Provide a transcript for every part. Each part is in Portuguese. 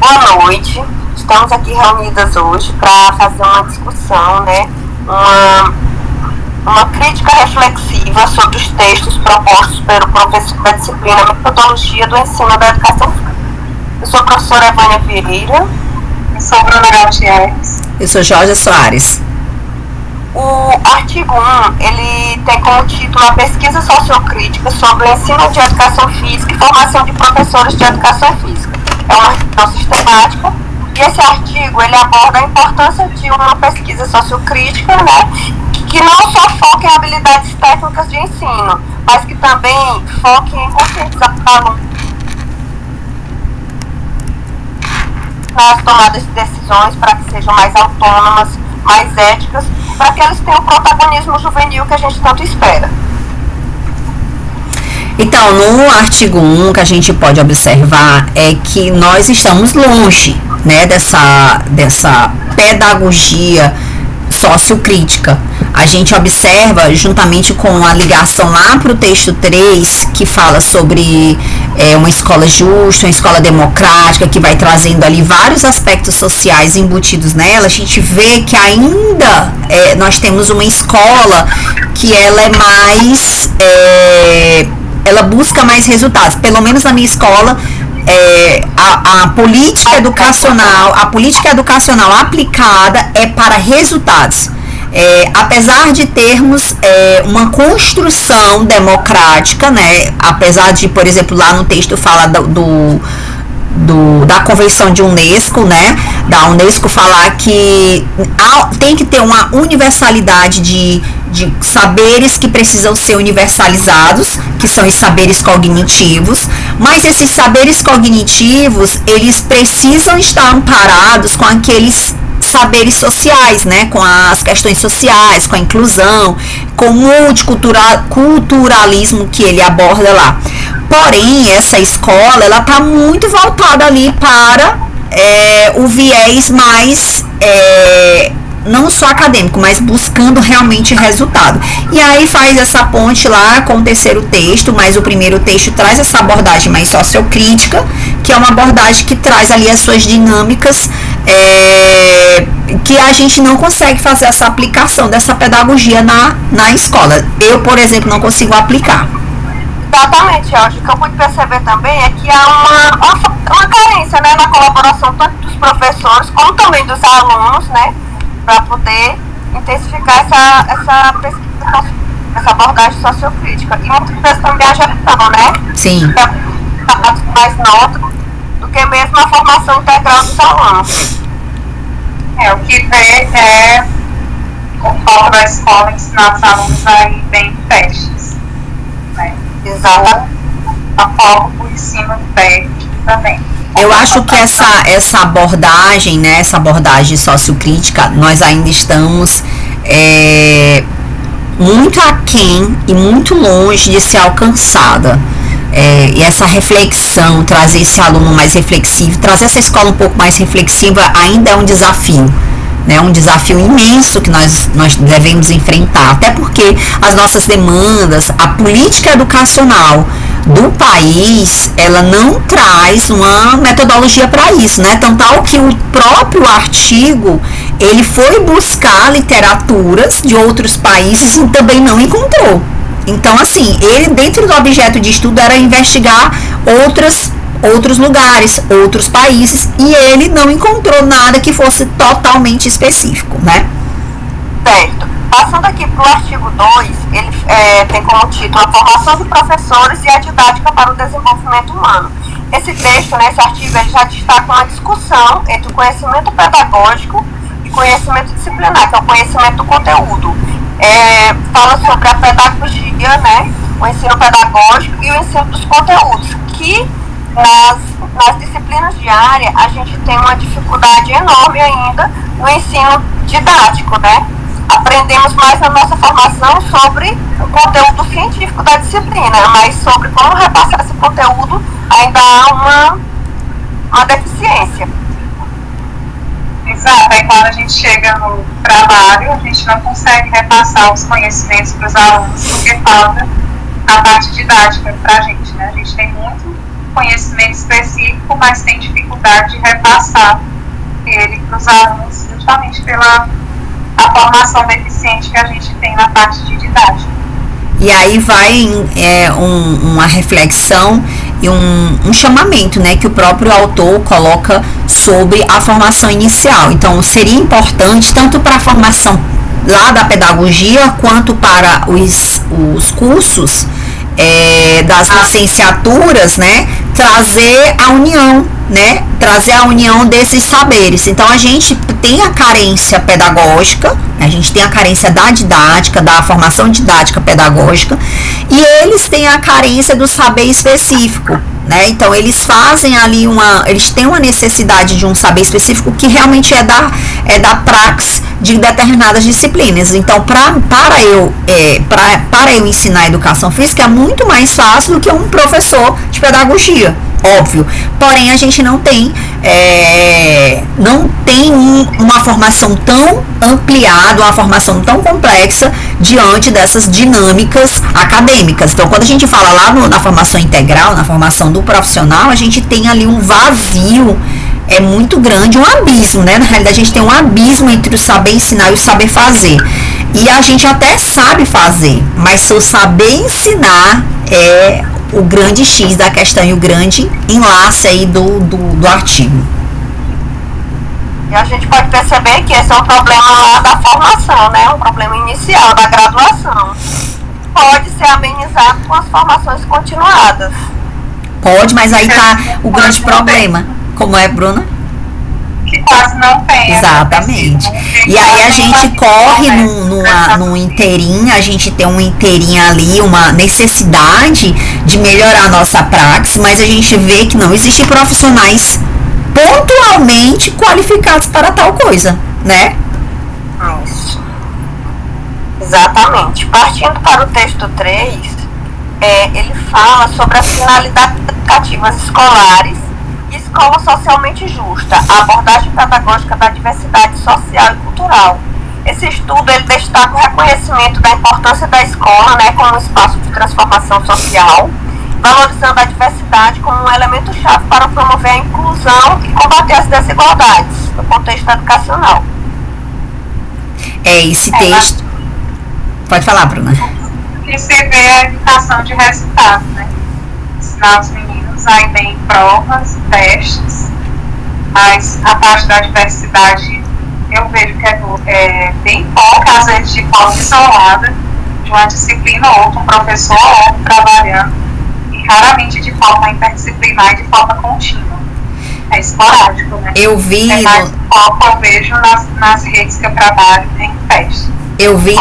Boa noite. Estamos aqui reunidas hoje para fazer uma discussão, né? Uma crítica reflexiva sobre os textos propostos pelo professor da disciplina Metodologia do Ensino da Educação Física. Eu sou a professora Evânia Vieira. Eu sou Bruna Galtieres. Eu sou Jorge Soares. O artigo 1, ele tem como título a pesquisa sociocrítica sobre o ensino de educação física e formação de professores de educação física. É uma questão sistemática, e esse artigo, ele aborda a importância de uma pesquisa sociocrítica, né, que não só foque em habilidades técnicas de ensino, mas que também foque em conscientizar o aluno nas tomadas de decisões para que sejam mais autônomas, mais éticas, para que eles tenham o protagonismo juvenil que a gente tanto espera. Então, no artigo 1, que a gente pode observar é que nós estamos longe, né, dessa pedagogia sociocrítica. A gente observa, juntamente com a ligação lá para o texto 3, que fala sobre uma escola justa, uma escola democrática, que vai trazendo ali vários aspectos sociais embutidos nela, a gente vê que ainda nós temos uma escola que ela é mais... ela busca mais resultados. Pelo menos na minha escola, a política educacional aplicada é para resultados. Apesar de termos uma construção democrática, né, apesar de, por exemplo, lá no texto fala da Convenção de Unesco, né, da Unesco falar que tem que ter uma universalidade de saberes que precisam ser universalizados, que são os saberes cognitivos, mas esses saberes cognitivos, eles precisam estar amparados com aqueles saberes sociais, né, com as questões sociais, com a inclusão, com o multiculturalismo que ele aborda lá. Porém, essa escola, ela está muito voltada ali para o viés mais, não só acadêmico, mas buscando realmente resultado. E aí faz essa ponte lá com o terceiro texto, mas o primeiro texto traz essa abordagem mais sociocrítica, que é uma abordagem que traz ali as suas dinâmicas, que a gente não consegue fazer essa aplicação dessa pedagogia na escola. Eu, por exemplo, não consigo aplicar. Exatamente, Jorge. O que eu pude perceber também é que há uma carência, né, na colaboração tanto dos professores como também dos alunos, né, para poder intensificar essa pesquisa, essa abordagem sociocrítica. E muitas vezes também a gestão, né? Sim. Mais nota do que mesmo a formação integral dos alunos. O que vê o foco da escola ensinar os alunos a ir bem em testes. Né? Exato. A foco do ensino técnico também. Eu acho que essa abordagem, né, essa abordagem sociocrítica, nós ainda estamos muito aquém e muito longe de ser alcançada. E essa reflexão, trazer esse aluno mais reflexivo, trazer essa escola um pouco mais reflexiva ainda é um desafio. Né, um desafio imenso que nós devemos enfrentar, até porque as nossas demandas, a política educacional do país, ela não traz uma metodologia para isso, né? Então, tal que o próprio artigo, ele foi buscar literaturas de outros países e também não encontrou. Então, assim, ele, dentro do objeto de estudo, era investigar outros lugares, outros países, e ele não encontrou nada que fosse totalmente específico, né? Certo. Passando aqui para o artigo 2, ele tem como título a formação de professores e a didática para o desenvolvimento humano. Esse texto, né, esse artigo, ele já destaca uma discussão entre o conhecimento pedagógico e conhecimento disciplinar, que é o conhecimento do conteúdo. Fala sobre a pedagogia, né, o ensino pedagógico e o ensino dos conteúdos, que nas disciplinas de área a gente tem uma dificuldade enorme ainda no ensino didático, né? Aprendemos mais na nossa formação sobre o conteúdo científico da disciplina, mas sobre como repassar esse conteúdo ainda há uma deficiência. Exato, aí quando a gente chega no trabalho, a gente não consegue repassar os conhecimentos para os alunos, porque falta a parte didática para a gente, né? A gente tem muito conhecimento específico, mas tem dificuldade dificuldade de repassar ele para os alunos, justamente pela a formação deficiente que a gente tem na parte de didática. E aí vai uma reflexão e um chamamento, né, que o próprio autor coloca sobre a formação inicial. Então, seria importante, tanto para a formação lá da pedagogia, quanto para os cursos das licenciaturas, né, trazer a união, né, trazer a união desses saberes. Então, a gente tem a carência pedagógica, a gente tem a carência da didática, da formação didática pedagógica, e eles têm a carência do saber específico, né? Então, eles fazem ali eles têm uma necessidade de um saber específico que realmente é da praxis de determinadas disciplinas. Então, para eu ensinar educação física é muito mais fácil do que um professor de pedagogia, óbvio. Porém, a gente não tem uma formação tão ampliada, uma formação tão complexa diante dessas dinâmicas acadêmicas. Então, quando a gente fala lá na formação integral, na formação do profissional, a gente tem ali um vazio muito grande, um abismo, né? Na realidade, a gente tem um abismo entre o saber ensinar e o saber fazer. E a gente até sabe fazer, mas o saber ensinar é o grande X da questão e o grande enlace aí do artigo. E a gente pode perceber que esse é um problema lá da formação, né? Um problema inicial da graduação. Pode ser amenizado com as formações continuadas. Pode, mas aí tá o grande problema. Como é, Bruna? Que quase não tem. Exatamente. E aí a gente corre num inteirinho, a gente tem um inteirinho ali, uma necessidade de melhorar a nossa praxis, mas a gente vê que não existem profissionais pontualmente qualificados para tal coisa, né? Isso. Exatamente. Partindo para o texto 3, ele fala sobre as finalidades educativas escolares e escola socialmente justa, a abordagem pedagógica da diversidade social e cultural. Esse estudo ele destaca o reconhecimento da importância da escola, né, como um espaço de transformação social, valorizando a diversidade como um elemento-chave para promover a inclusão e combater as desigualdades no contexto educacional. Esse texto... Pode falar, Bruna. Que se vê a educação de resultado, né? Ensinar os meninos a ir bem em provas, testes, mas a parte da diversidade eu vejo que é bem pouca, às vezes de forma isolada, de uma disciplina ou outra, um professor ou outro trabalhando, e raramente de forma interdisciplinar e de forma contínua. É esporádico, né? Eu vi... É mais foco eu vejo nas redes que eu trabalho em testes. Eu vi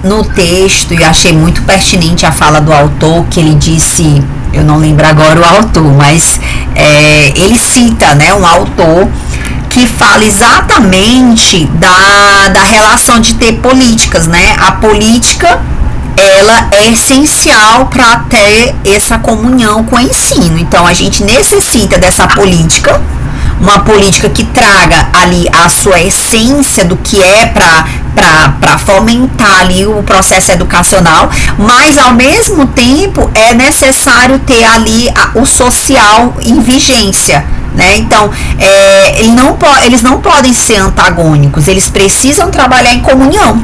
no texto e achei muito pertinente a fala do autor, que ele disse, eu não lembro agora o autor, mas ele cita, né, um autor que fala exatamente da relação de ter políticas, né? A política, ela é essencial para ter essa comunhão com o ensino. Então, a gente necessita dessa política, uma política que traga ali a sua essência do que é para fomentar ali o processo educacional, mas ao mesmo tempo é necessário ter ali o social em vigência, né? Então, eles não podem ser antagônicos, eles precisam trabalhar em comunhão.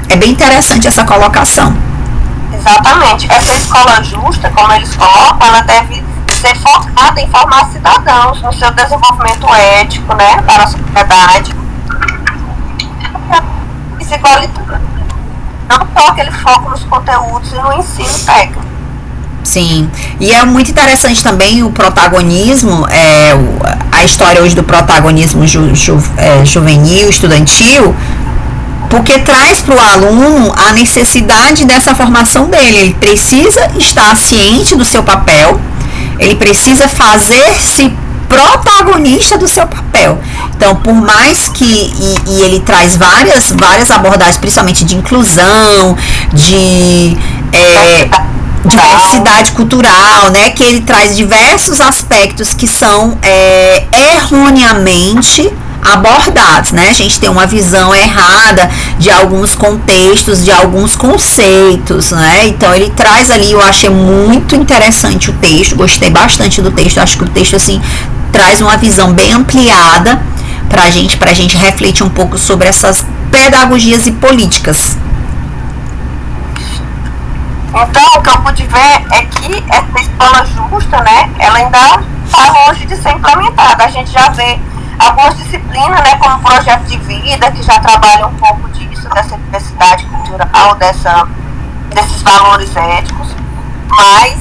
É bem interessante essa colocação. Exatamente. Essa escola justa, como eles colocam, ela deve ser focada em formar cidadãos no seu desenvolvimento ético, né, para a sociedade. Não só aquele foco nos conteúdos e no ensino técnico. Sim, e é muito interessante também o protagonismo, a história hoje do protagonismo juvenil, estudantil, porque traz para o aluno a necessidade dessa formação dele. Ele precisa estar ciente do seu papel, ele precisa fazer-se protagonista do seu papel. Então, por mais que ele traz várias abordagens, principalmente de inclusão, de diversidade cultural, né, que ele traz diversos aspectos que são erroneamente abordados, né? A gente tem uma visão errada de alguns contextos, de alguns conceitos, né? Então ele traz ali, eu achei muito interessante o texto, gostei bastante do texto, acho que o texto assim traz uma visão bem ampliada pra gente refletir um pouco sobre essas pedagogias e políticas. Então, o que eu pude ver é que essa escola justa, né, ela ainda está longe de ser implementada. A gente já vê algumas disciplinas, né, como projeto de vida, que já trabalham um pouco disso, dessa diversidade cultural, desses valores éticos, mas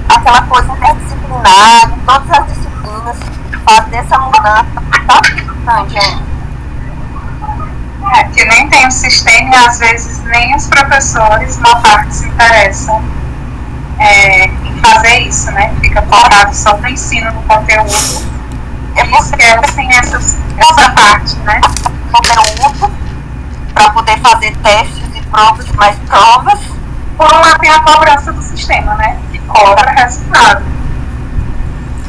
aquela coisa interdisciplinar, em todas as disciplinas, fazer essa mudança está importante ainda. Que nem tem um sistema e às vezes nem os professores, uma parte, se interessam em fazer isso, né? Fica focado só no ensino, no conteúdo, e esquecem essa parte, né? Conteúdo para poder fazer testes e provas, mais provas. Por um lado tem a cobrança do sistema, né? Que cobra resultado.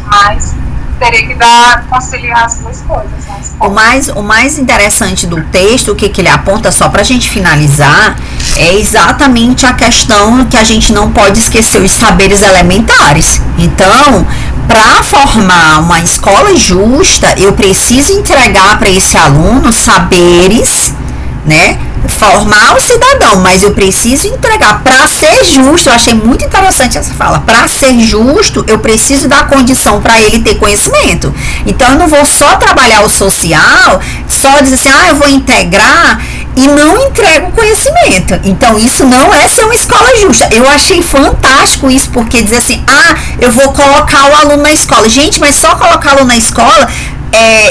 Mas teria que conciliar as duas coisas. Né? O mais interessante do texto, o que ele aponta, só para a gente finalizar, é exatamente a questão que a gente não pode esquecer, os saberes elementares. Então, para formar uma escola justa, eu preciso entregar para esse aluno saberes, né? Formar o cidadão, mas eu preciso entregar. Para ser justo, eu achei muito interessante essa fala, para ser justo, eu preciso dar condição para ele ter conhecimento. Então eu não vou só trabalhar o social, só dizer assim, eu vou integrar e não entrego conhecimento. Então isso não é ser uma escola justa. Eu achei fantástico isso, porque dizer assim, eu vou colocar o aluno na escola. Gente, mas só colocar o aluno na escola,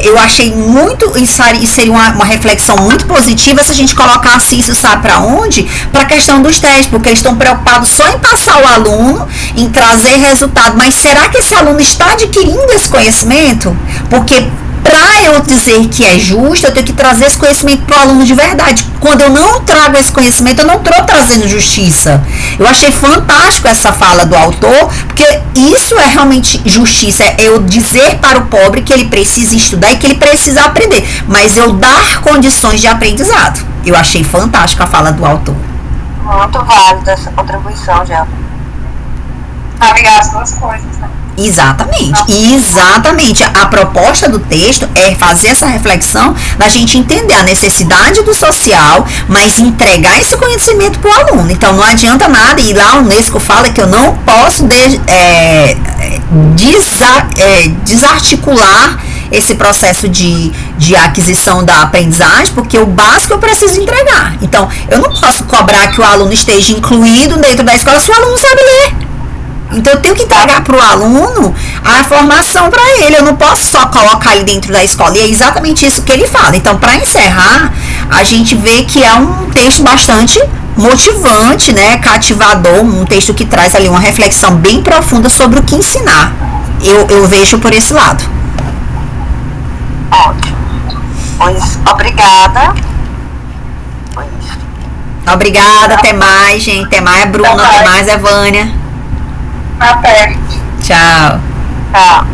eu achei muito, isso seria uma reflexão muito positiva se a gente colocasse isso, sabe para onde? Para a questão dos testes, porque eles estão preocupados só em passar o aluno, em trazer resultado, mas será que esse aluno está adquirindo esse conhecimento? Porque para eu dizer que é justo, eu tenho que trazer esse conhecimento para o aluno de verdade. Quando eu não trago esse conhecimento, eu não estou trazendo justiça. Eu achei fantástico essa fala do autor, porque isso é realmente justiça, é eu dizer para o pobre que ele precisa estudar e que ele precisa aprender, mas eu dar condições de aprendizado. Eu achei fantástica a fala do autor. Muito válida essa contribuição, Gel. Aliar as duas coisas, né? Exatamente. A proposta do texto é fazer essa reflexão da gente entender a necessidade do social, mas entregar esse conhecimento para o aluno. Então não adianta nada, e lá a Unesco fala que eu não posso desarticular esse processo de aquisição da aprendizagem, porque o básico eu preciso entregar. Então eu não posso cobrar que o aluno esteja incluído dentro da escola se o aluno não sabe ler. Então eu tenho que entregar para o aluno a formação para ele, eu não posso só colocar ele dentro da escola, e é exatamente isso que ele fala. Então, para encerrar, a gente vê que é um texto bastante motivante, né, cativador, um texto que traz ali uma reflexão bem profunda sobre o que ensinar. Eu vejo por esse lado. Ótimo. Pois, obrigada. Obrigada, até mais, gente. Até mais, Bruna, até mais, Evânia. Até. Tchau. Tchau.